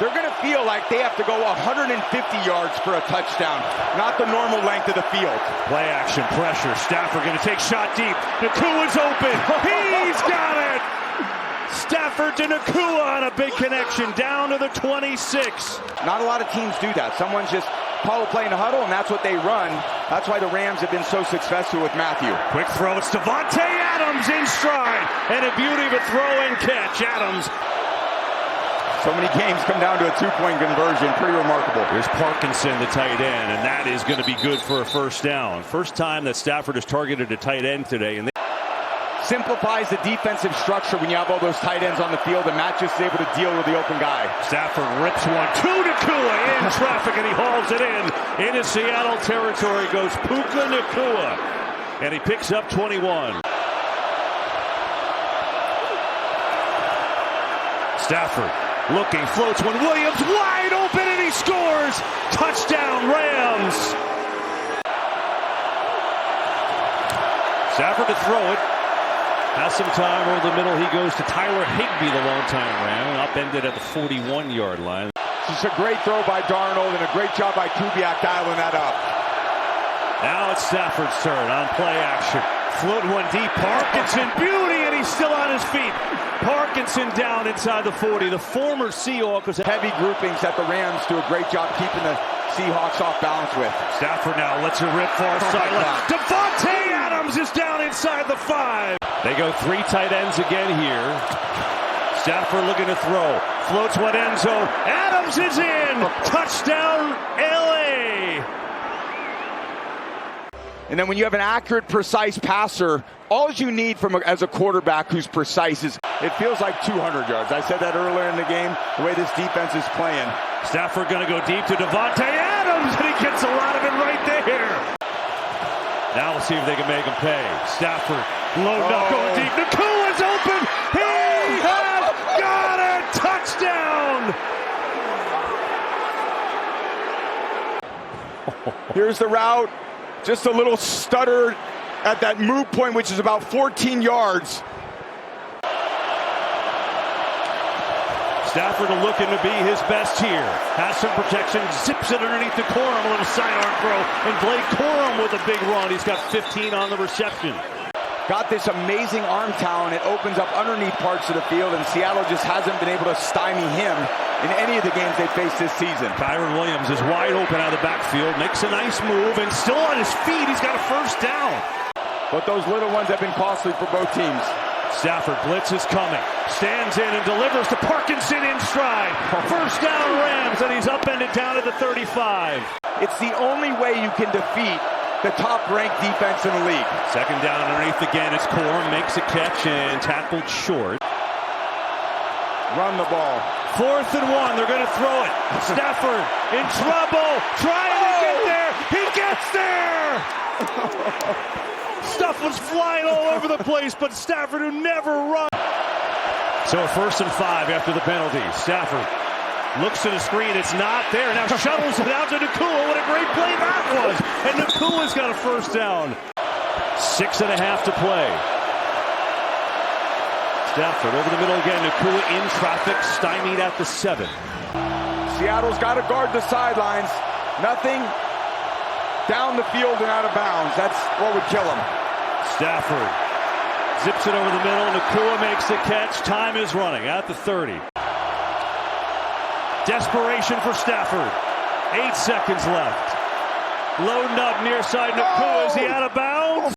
they're going to feel like they have to go 150 yards for a touchdown, not the normal length of the field. Play action, pressure. Stafford going to take shot deep. Nakua's open. He's got it. Stafford to Nakua on a big connection down to the 26. Not a lot of teams do that. Someone's just call a play in the huddle, and that's what they run. That's why the Rams have been so successful with Matthew. Quick throw. It's Davante Adams in stride. And a beauty of a throw and catch. Adams. So many games come down to a two-point conversion. Pretty remarkable. Here's Parkinson, the tight end, and that is going to be good for a first down. First time that Stafford has targeted a tight end today. And simplifies the defensive structure when you have all those tight ends on the field, and Matt just is able to deal with the open guy. Stafford rips one, two to Nakua in traffic, and he hauls it in. Into Seattle territory goes Puka Nakua, and he picks up 21. Stafford looking, floats one, Williams wide open, and he scores! Touchdown, Rams! Stafford to throw it. Has some time over the middle. He goes to Tyler Higbee, the longtime Ram, upended at the 41-yard line. This is a great throw by Darnold and a great job by Kubiak dialing that up. Now it's Stafford's turn on play action. Float one deep. Parkinson, beauty, and he's still on his feet. Parkinson down inside the 40. The former Seahawks was heavy groupings that the Rams do a great job keeping the Seahawks off balance with. Stafford now lets it rip far sideline. Davante Adams is down inside the 5. They go three tight ends again here. Stafford looking to throw. Floats one end zone. Adams is in. Touchdown, LA. And then when you have an accurate, precise passer, all you need from as a quarterback who's precise is it feels like 200 yards. I said that earlier in the game, the way this defense is playing. Stafford going to go deep to Davante Adams, and he gets a lot of it right there. Now we'll see if they can make him pay. Stafford, loaded up, going deep. Nakua's open. He has got it. Touchdown. Here's the route. Just a little stutter at that move point, which is about 14 yards. Stafford looking to be his best here. Has some protection, zips it underneath the Corum, a little sidearm throw, and Blake Corum with a big run. He's got 15 on the reception. Got this amazing arm talent. It opens up underneath parts of the field, and Seattle just hasn't been able to stymie him in any of the games they faced this season. Kyren Williams is wide open out of the backfield, makes a nice move, and still on his feet. He's got a first down. But those little ones have been costly for both teams. Stafford, blitz is coming. Stands in and delivers to Parkinson in stride. First down Rams, and he's upended down to the 35. It's the only way you can defeat the top-ranked defense in the league. Second down underneath again. It's Corum, makes a catch and tackled short. Run the ball. 4th and 1. They're going to throw it. Stafford in trouble. Trying to get there. He gets there. Stuff was flying all over the place, but Stafford, who never runs. So 1st and 5 after the penalty. Stafford looks to the screen. It's not there. Now shuttles it out to Nakua. What a great play that was. And Nakua's got a first down. 6.5 to play. Stafford over the middle again. Nakua in traffic, stymied at the 7. Seattle's got to guard the sidelines. Nothing down the field and out of bounds. That's what would kill him. Stafford zips it over the middle. Nakua makes the catch. Time is running at the 30. Desperation for Stafford. 8 seconds left. Loading up near side. Nakua, is he out of bounds?